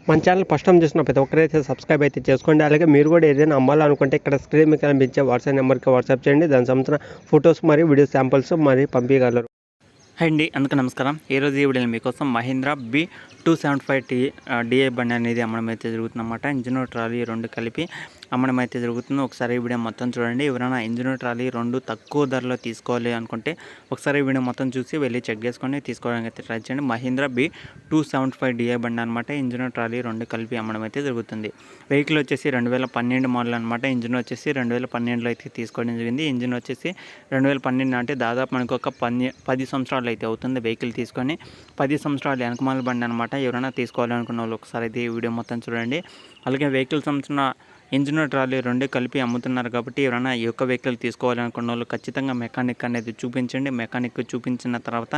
మన channel first time చూసిన ప్రతి ఒక్కరైతే సబ్స్క్రైబ్ అయితే చేసుకోండి. అలాగే మీరు కూడా ఏదైనా అమ్మాలనుకుంటే ఇక్కడ స్క్రీన్ మీద కనిపించే వాట్సాప్ నెంబర్కి వాట్సాప్ చేయండి. దానికి సంబంధించిన ఫొటోస్ మరియు వీడియో శాంపిల్స్ మరి పంపించగలరు. హాయ్ అండి, అందుకు నమస్కారం. ఈరోజు ఈ వీడియోలో మీకోసం మహీంద్రా B275 డిఐ బండి అనేది అమ్మడం అయితే జరుగుతుందన్నమాట. ఇంజిన్ ట్రాలీ రెండు కలిపి అమ్మడం అయితే జరుగుతుంది. ఒకసారి ఈ వీడియో మొత్తం చూడండి. ఎవరైనా ఇంజిన్ ట్రాలీ రెండు తక్కువ ధరలో తీసుకోవాలి అనుకుంటే ఒకసారి ఈ వీడియో మొత్తం చూసి వెళ్ళి చెక్ చేసుకొని తీసుకోవడానికి అయితే ట్రై చేయండి. మహీంద్రా B275 డిఐ బండి అనమాట. ఇంజిన్ ట్రాలీ రెండు కలిపి అమ్మడం అయితే జరుగుతుంది. వెహికల్ వచ్చేసి 2012 మోడల్ అనమాట. ఇంజిన్ వచ్చేసి 2012లో అయితే తీసుకోవడం జరిగింది. ఇంజిన్ వచ్చేసి 2012 అంటే దాదాపు మనకు ఒక 10 సంవత్సరాలు అయితే అవుతుంది వెహికల్ తీసుకొని. 10 సంవత్సరాలు వెనకమాల బండి అనమాట. ఎవరైనా తీసుకోవాలనుకున్న వాళ్ళు ఒకసారి అయితే ఈ వీడియో మొత్తం చూడండి. అలాగే వెహికల్ సంబంధించిన ఇంజిన్ ట్రాలీ రెండు కలిపి అమ్ముతున్నారు కాబట్టి ఎవరైనా ఈ యొక్క వెహికల్ తీసుకోవాలనుకున్న వాళ్ళు ఖచ్చితంగా మెకానిక్ అనేది చూపించండి. మెకానిక్ చూపించిన తర్వాత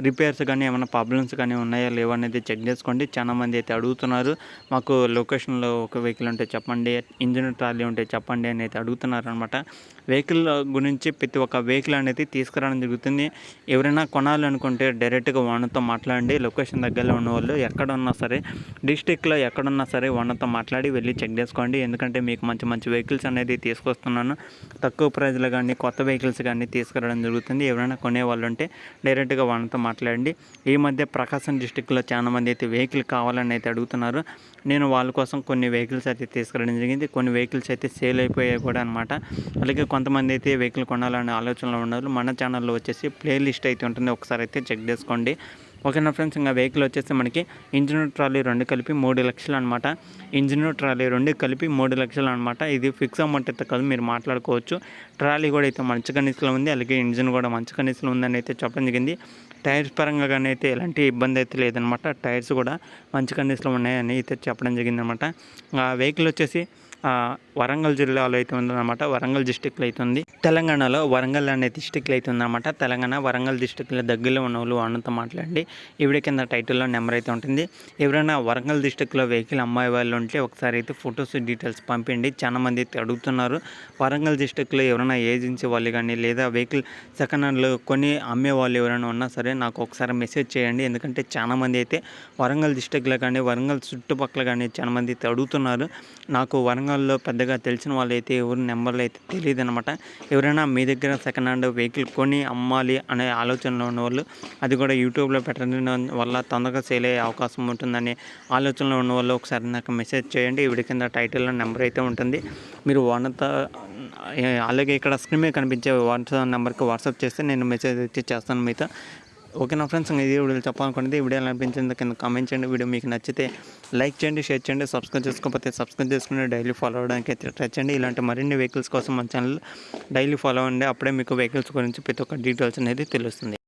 రిపేర్స్ కానీ ఏమైనా ప్రాబ్లమ్స్ కానీ ఉన్నాయా లేవా అనేది చెక్ చేసుకోండి. చాలామంది అయితే అడుగుతున్నారు, మాకు లొకేషన్లో ఒక వెహికల్ ఉంటే చెప్పండి, ఇంజిన్ ట్రాలీ ఉంటే చెప్పండి అని అయితే అడుగుతున్నారు అనమాట. వెహికల్ గురించి ప్రతి ఒక్క వెహికల్ అనేది తీసుకురావడం జరుగుతుంది. ఎవరైనా కొనాలనుకుంటే డైరెక్ట్గా ఓనర్తో మాట్లాడండి. లొకేషన్ దగ్గరలో ఉన్న వాళ్ళు ఎక్కడ ఉన్నా సరే, డిస్టిక్లో ఎక్కడున్నా సరే ఓనర్తో మాట్లాడి వెళ్ళి చెక్ చేసుకోండి. ఎందుకంటే మీకు మంచి మంచి వెహికల్స్ అనేది తీసుకొస్తున్నాను. తక్కువ ప్రైజ్లో కానీ కొత్త వెహికల్స్ కానీ తీసుకురావడం జరుగుతుంది. ఎవరైనా కొనేవాళ్ళు ఉంటే డైరెక్ట్గా వాళ్ళతో మాట్లాడండి. ఈ మధ్య ప్రకాశం డిస్టిక్లో చాలామంది అయితే వెహికల్ కావాలని అయితే అడుగుతున్నారు. నేను వాళ్ళ కోసం కొన్ని వెహికల్స్ అయితే తీసుకురావడం జరిగింది. కొన్ని వెహికల్స్ అయితే సేల్ అయిపోయాయి కూడా అనమాట. అలాగే కొంతమంది అయితే వెహికల్ కొనాలనే ఆలోచనలో ఉన్నారు. మన ఛానల్లో వచ్చేసి ప్లేలిస్ట్ అయితే ఉంటుంది, ఒకసారి అయితే చెక్ చేసుకోండి. ఓకేనా ఫ్రెండ్స్, ఇంకా వెహికల్ వచ్చేసి మనకి ఇంజిన్ ట్రాలీ రెండు కలిపి 3 లక్షలు అనమాట. ఇంజిన్ ట్రాలీ రెండు కలిపి 3 లక్షలు అనమాట. ఇది ఫిక్స్ అమౌంట్ అయితే కాదు, మీరు మాట్లాడుకోవచ్చు. ట్రాలీ కూడా అయితే మంచి కండిషన్లో ఉంది, అలాగే ఇంజిన్ కూడా మంచి కండిషన్లో ఉందని అయితే చెప్పడం జరిగింది. టైర్స్ పరంగా కానీ అయితే ఎలాంటి ఇబ్బంది అయితే లేదనమాట. టైర్స్ కూడా మంచి కండిషన్లో ఉన్నాయని అయితే చెప్పడం జరిగిందనమాట. వెహికల్ వచ్చేసి వరంగల్ జిల్లాలో అయితే ఉందన్నమాట. వరంగల్ డిస్టిక్లో అయితే ఉంది. తెలంగాణలో వరంగల్ అనే డిస్టిక్లో అయితే ఉందన్నమాట. తెలంగాణ వరంగల్ డిస్టిక్లో దగ్గరలో ఉన్న వాళ్ళు వాళ్ళతో మాట్లాడండి. ఈవిడ కింద టైటిల్లో నెంబర్ అయితే ఉంటుంది. ఎవరైనా వరంగల్ డిస్టిక్లో వెహికల్ అమ్మాయి వాళ్ళు ఉంటే ఒకసారి అయితే ఫొటోస్ డీటెయిల్స్ పంపిండి. చాలామంది అయితే అడుగుతున్నారు. వరంగల్ డిస్టిక్లో ఎవరైనా ఏజెన్సీ వాళ్ళు కానీ లేదా వెహికల్ సెకండ్ హ్యాండ్లో కొని అమ్మే వాళ్ళు ఎవరైనా ఉన్నా సరే నాకు ఒకసారి మెసేజ్ చేయండి. ఎందుకంటే చాలామంది అయితే వరంగల్ డిస్టిక్లో కానీ వరంగల్ చుట్టుపక్కల కానీ చాలామంది అయితే అడుగుతున్నారు. నాకు వరంగల్లో పెద్దగా తెలిసిన వాళ్ళు అయితే ఎవరి నెంబర్లు అయితే తెలియదు అనమాట. ఎవరైనా మీ దగ్గర సెకండ్ హ్యాండ్ వెహికల్ కొని అమ్మాలి అనే ఆలోచనలో ఉన్నవాళ్ళు, అది కూడా యూట్యూబ్లో పెట్టడం వల్ల తొందరగా సేల్ అయ్యే అవకాశం ఉంటుందనే ఆలోచనలో ఉన్నవాళ్ళు ఒకసారి నాకు మెసేజ్ చేయండి. వీడి కింద టైటిల్లో నెంబర్ అయితే ఉంటుంది. మీరు ఓనర్తో అలాగే ఇక్కడ స్క్రీన్ మీద కనిపించే వాట్సాప్ నెంబర్కి వాట్సాప్ చేస్తే నేను మెసేజ్ అయితే చేస్తాను మీతో. ఓకేనా ఫ్రెండ్స్, ఇది వీడియోలు చెప్పాలనుకునేది వీడియో అనిపించింది కింద కామెంట్ చేయండి. వీడియో మీకు నచ్చితే లైక్ చేయండి, షేర్ చేయండి. సబ్స్క్రైబ్ చేసుకోకపోతే సబ్స్క్రైబ్ చేసుకుని డైలీ ఫాలో అవ్వడానికి అయితే ట్రై చేయండి. ఇలాంటి మరిన్ని వెహికల్స్ కోసం మన ఛానల్ డైలీ ఫాలో అవ్వండి. అప్పుడే మీకు వెహికల్స్ గురించి ప్రతి ఒక్క డీటెయిల్స్ అనేది తెలుస్తుంది.